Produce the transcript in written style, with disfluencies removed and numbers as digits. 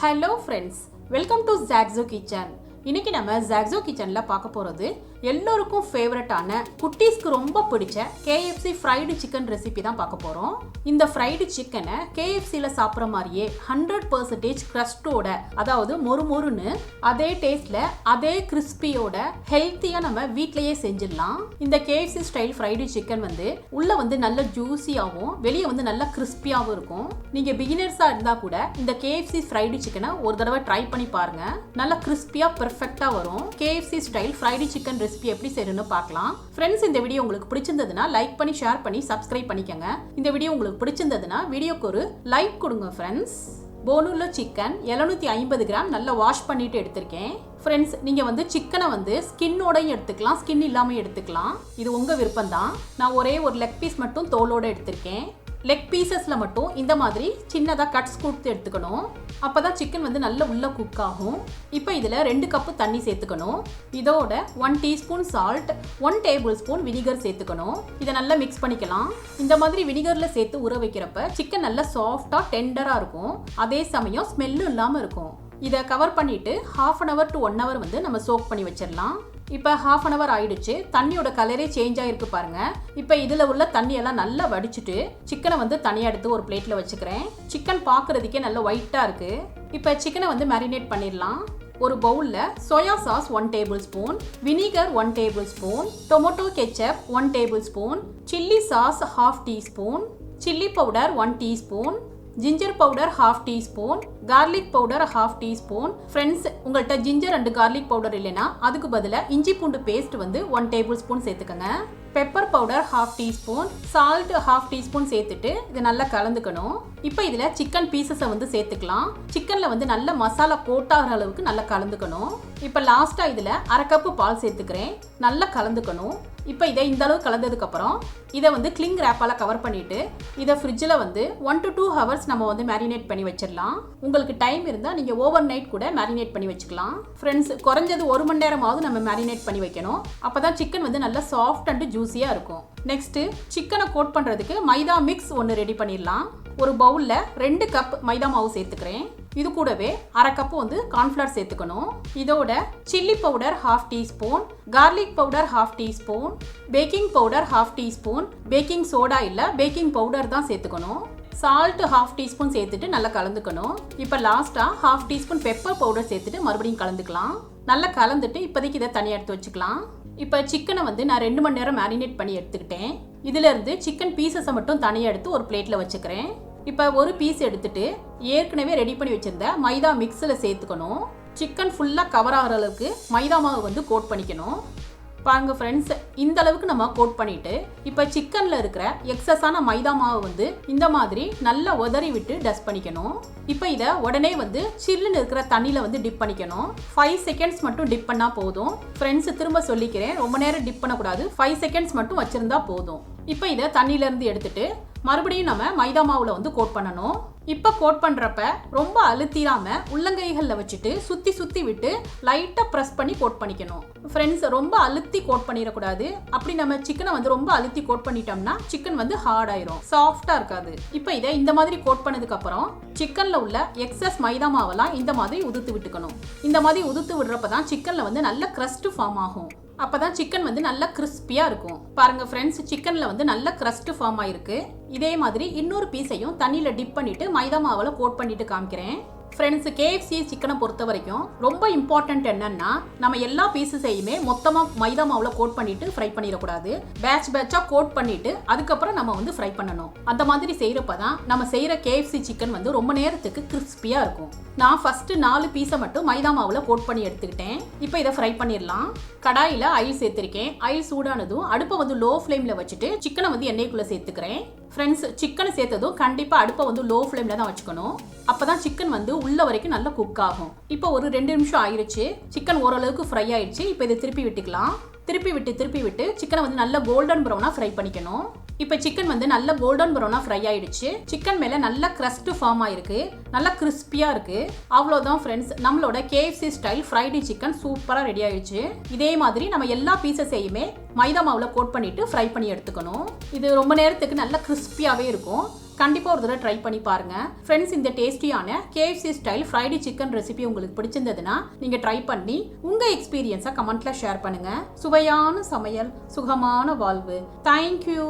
Hello friends, welcome to Zaag's Kitchen. இன்னைக்கு நம்ம Zaag's Kitchenல பார்க்க போறது எல்லாருக்கும் ஃபேவரட்டான குட்டீஸ்க்கு ரொம்ப பிடிச்ச KFC fried chicken recipe தான் பார்க்க போறோம். இந்த fried chicken-ஐ KFCல சாப்பிடுற மாதிரியே 100% crust-ஓட அதாவது மொறுமொறுன்னு அதே டேஸ்ட்ல அதே கிறிஸ்பியோட ஹெல்த்தியா நம்ம வீட்லயே செஞ்சிடலாம். இந்த KFC style fried chicken உள்ள நல்ல ஜூசியாவும் வெளியே நல்ல கிறிஸ்பியாவும் இருக்கும். நீங்க பிகினர்ஸா இருந்தா கூட இந்த KFC fried chicken-ஐ ஒரு தடவை ட்ரை பண்ணி பாருங்க. நல்ல கிறிஸ்பியா பெர்ஃபெக்ட்டா வரும். KFC style fried chicken recipe எப்படி செய்யணும்னு பார்க்கலாம். फ्रेंड्स இந்த வீடியோ உங்களுக்கு பிடிச்சிருந்ததுனா லைக் பண்ணி ஷேர் பண்ணி சப்ஸ்கிரைப் பண்ணிக்கங்க. இந்த வீடியோ உங்களுக்கு பிடிச்சிருந்ததுனா வீடியோக்கு ஒரு லைக் கொடுங்க फ्रेंड्स. போனுள்ள சிக்கன் 750 கிராம் நல்லா வாஷ் பண்ணிட்டு எடுத்துர்க்கேன். फ्रेंड्स நீங்க சிக்கனை ஸ்கின்னோடயும் எடுத்துக்கலாம், ஸ்கின் இல்லாம எடுத்துக்கலாம். இது உங்க விருப்பம் தான். நான் ஒரே ஒரு லெக் பீஸ் மட்டும் தோலோட எடுத்துர்க்கேன். லெக் பீசஸ்ல மட்டும் இந்த மாதிரி சின்னதா கட்ஸ் கொடுத்து எடுத்துக்கணும். அப்பதான் சிக்கன் நல்ல உள்ள குக் ஆகும். இப்போ இதுல 2 கப் தண்ணி சேர்த்துக்கணும். இதோட 1 teaspoon salt, 1 table spoon vinegar சேர்த்துக்கணும். இதை நல்லா மிக்ஸ் பண்ணிக்கலாம். இந்த மாதிரி வினிகர்ல சேர்த்து ஊற வைக்கிறப்ப சிக்கன் நல்லா சாஃப்டா டெண்டரா இருக்கும். அதே சமயம் ஸ்மெல்லும் இல்லாம இருக்கும். இதை கவர் பண்ணிட்டு 1/2 hour to 1 hour நம்ம சோக் பண்ணி வச்சிடலாம். இப்போ 1/2 hour ஆயிடுச்சு. தண்ணியோட கலரே சேஞ்ச் ஆயிருக்கு பாருங்க. இப்போ இதுல உள்ள தண்ணியெல்லாம் நல்லா வடிச்சிட்டு சிக்கனை தனியா எடுத்து ஒரு பிளேட்ல வச்சுக்கிறேன். சிக்கன் பார்க்கறதுக்கே நல்ல ஒயிட்டா இருக்கு. இப்போ சிக்கனை மேரினேட் பண்ணிடலாம். ஒரு பவுல்ல soya sauce 1 table spoon, vinegar 1 table spoon, tomato ketchup 1 table spoon, chilli sauce 1/2 teaspoon, chilli powder 1 teaspoon, ginger powder 1/2 teaspoon, garlic powder 1/2 teaspoon. Friends உங்கள்கிட்ட ஜிஞ்சர் அண்ட் garlic பவுடர் இல்லைன்னா அதுக்கு பதிலாக இஞ்சி பூண்டு பேஸ்ட் 1 டேபிள் ஸ்பூன் சேர்த்துக்கங்க. Pepper powder 1/2 teaspoon, salt 1/2 teaspoon சேர்த்துட்டு இது நல்லா கலந்துக்கணும். இப்போ இதில் சிக்கன் பீசஸை சேர்த்துக்கலாம். சிக்கனில் நல்ல மசாலா கோட் ஆகிற அளவுக்கு நல்லா கலந்துக்கணும். இப்போ லாஸ்ட்டாக இதில் 1/2 கப்பு பால் சேர்த்துக்கிறேன். நல்லா கலந்துக்கணும். இப்போ இதை இந்த அளவு கலந்ததுக்கு அப்புறம் இதை கிளிங் ரேப்பால கவர் பண்ணிட்டு இதை ஃப்ரிட்ஜில் 1 to 2 hours நம்ம மேரினேட் பண்ணி வச்சிடலாம். உங்களுக்கு டைம் இருந்தால் நீங்கள் ஓவர் நைட் கூட மேரினேட் பண்ணி வச்சுக்கலாம். ஃப்ரெண்ட்ஸ் குறைஞ்சது 1 மணி நேரமாவது நம்ம மேரினேட் பண்ணி வைக்கணும். அப்போ தான் சிக்கன் நல்லா சாஃப்ட் அண்ட் ஜூஸியாக இருக்கும். நெக்ஸ்ட்டு சிக்கனை கோட் பண்ணுறதுக்கு மைதா மிக்ஸ் ஒன்று ரெடி பண்ணிடலாம். ஒரு பவுலில் 2 கப் மைதா மாவு சேர்த்துக்கிறேன். இது கூடவே 1/2 கப்பு கார்ன்ஃப்ளவர் சேர்த்துக்கணும். இதோட chilli powder 1/2 teaspoon, garlic powder 1/2 teaspoon, baking powder 1/2 teaspoon, baking soda இல்லை பேக்கிங் பவுடர் தான் சேர்த்துக்கணும். சால்ட் 1/2 டீஸ்பூன் சேர்த்துட்டு நல்லா கலந்துக்கணும். இப்போ லாஸ்ட்டாக 1/2 டீஸ்பூன் பெப்பர் பவுடர் சேர்த்துட்டு மறுபடியும் கலந்துக்கலாம். நல்லா கலந்துட்டு இப்போதைக்கு இதை தனியாக எடுத்து வச்சுக்கலாம். இப்போ சிக்கனை நான் 2 மணி நேரம் மேரினேட் பண்ணி எடுத்துக்கிட்டேன். இதிலேருந்து சிக்கன் பீசஸை மட்டும் தனியாக எடுத்து ஒரு பிளேட்டில் வச்சுக்கிறேன். இப்போ ஒரு பீஸ் எடுத்துட்டு ஏற்கனவே ரெடி பண்ணி வச்சிருந்த மைதா மிக்ஸில் சேர்த்துக்கணும். சிக்கன் ஃபுல்லாக கவர் ஆகிற அளவுக்கு மைதா மாவு கோட் பண்ணிக்கணும். பாருங்க ஃப்ரெண்ட்ஸ், இந்த அளவுக்கு நம்ம கோட் பண்ணிட்டு இப்போ சிக்கனில் இருக்கிற எக்ஸஸான மைதா மாவு இந்த மாதிரி நல்லா உதறி விட்டு டஸ்ட் பண்ணிக்கணும். இப்போ இதை உடனே சில்லுன்னு இருக்கிற தண்ணியில் டிப் பண்ணிக்கணும். 5 செகண்ட்ஸ் மட்டும் டிப் பண்ணால் போதும். ஃப்ரெண்ட்ஸ் திரும்ப சொல்லிக்கிறேன், ரொம்ப நேரம் டிப் பண்ணக்கூடாது. 5 செகண்ட்ஸ் மட்டும் வச்சுருந்தா போதும். இப்போ இதை தண்ணியிலேருந்து எடுத்துட்டு மறுபடியும் நம்ம மைதா மாவில் கோட் பண்ணணும். இப்போ கோட் பண்ணுறப்ப ரொம்ப அழுத்திடாம உள்ளங்கைகளில் வச்சுட்டு சுற்றி சுற்றி விட்டு லைட்டாக ப்ரெஸ் பண்ணி கோட் பண்ணிக்கணும். ஃப்ரெண்ட்ஸ் ரொம்ப அழுத்தி கோட் பண்ணிடக்கூடாது. அப்படி நம்ம சிக்கனை ரொம்ப அழுத்தி கோட் பண்ணிட்டோம்னா சிக்கன் ஹார்ட் ஆயிரும், சாஃப்டாக இருக்காது. இப்போ இதை இந்த மாதிரி கோட் பண்ணதுக்கப்புறம் சிக்கனில் உள்ள எக்ஸஸ் மைதா மாவெல்லாம் இந்த மாதிரி உதுத்து விட்டுக்கணும். இந்த மாதிரி உதுத்து விடுறப்ப தான் சிக்கனில் நல்ல க்ரஸ்ட் ஃபார்ம் ஆகும். அப்பதான் சிக்கன் நல்லா கிறிஸ்பியா இருக்கும். பாருங்க ஃப்ரெண்ட்ஸ், சிக்கன்ல நல்ல கிரஸ்ட் ஃபார்ம் ஆயிருக்கு. இதே மாதிரி இன்னொரு பீஸையும் தண்ணியில டிப் பண்ணிட்டு மைதா மாவுல கோட் பண்ணிட்டு காமிக்கிறேன். ஃப்ரெண்ட்ஸ், KFC சிக்கனை பொறுத்த வரைக்கும் ரொம்ப இம்பார்ட்டன்ட் என்னன்னா நம்ம எல்லா பீஸஸையுமே மொத்தமாக மைதா மாவில் கோட் பண்ணிட்டு ஃப்ரை பண்ணிடக்கூடாது. பேட்சாக கோட் பண்ணிட்டு அதுக்கப்புறம் நம்ம ஃப்ரை பண்ணணும். அந்த மாதிரி செய்கிறப்ப தான் நம்ம செய்கிற KFC சிக்கன் ரொம்ப நேரத்துக்கு கிறிஸ்பியாக இருக்கும். நான் ஃபர்ஸ்ட் 4 பீஸை மட்டும் மைதா மாவில் கோட் பண்ணி எடுத்துக்கிட்டேன். இப்போ இதை ஃப்ரை பண்ணிடலாம். கடாயில் ஆயில் சேர்த்துருக்கேன். ஆயில் சூடானதும் அடுப்பை லோ ஃப்ளேமில் வச்சுட்டு சிக்கனை எண்ணெய்க்குள்ளே சேர்த்துக்கிறேன். ஃப்ரெண்ட்ஸ், சிக்கனை சேர்த்ததும் கண்டிப்பாக அடுப்பை லோ ஃப்ளேமில் தான் வச்சுக்கணும். அப்போ தான் சிக்கன் உள்ள வரைக்கும் நல்லா குக் ஆகும். இப்போ ஒரு 2 நிமிஷம் ஆயிடுச்சு. சிக்கன் ஓரளவுக்கு ஃப்ரை ஆயிடுச்சு. இப்போ இதை திருப்பி விட்டுக்கலாம். திருப்பி விட்டு சிக்கனை நல்ல கோல்டன் ப்ரௌனாக ஃப்ரை பண்ணிக்கணும். இப்போ சிக்கன் நல்ல கோல்டன் ப்ரௌனாக ஃப்ரை ஆயிடுச்சு. சிக்கன் மேலே நல்ல கிரஸ்ட் ஃபார்ம் ஆயிருக்கு, நல்லா கிறிஸ்பியாக இருக்கு. அவ்வளோதான் ஃப்ரெண்ட்ஸ், நம்மளோட KFC ஸ்டைல் ஃப்ரைடு சிக்கன் சூப்பராக ரெடி ஆயிடுச்சு. இதே மாதிரி நம்ம எல்லா பீசஸையுமே மைதா மாவில் கோட் பண்ணிட்டு ஃப்ரை பண்ணி எடுத்துக்கணும். இது ரொம்ப நேரத்துக்கு நல்ல கிறிஸ்பியாகவே இருக்கும். கண்டிப்பாக ஒரு தடவை ட்ரை பண்ணி பாருங்க ஃப்ரெண்ட்ஸ். இந்த டேஸ்டியான KFC style fried chicken recipe உங்களுக்கு பிடிச்சிருந்ததுன்னா நீங்கள் ட்ரை பண்ணி உங்கள் எக்ஸ்பீரியன்ஸை கமெண்ட்டில் ஷேர் பண்ணுங்கள். சுவையான சமையல், சுகமான வாழ்வு. தேங்க்யூ.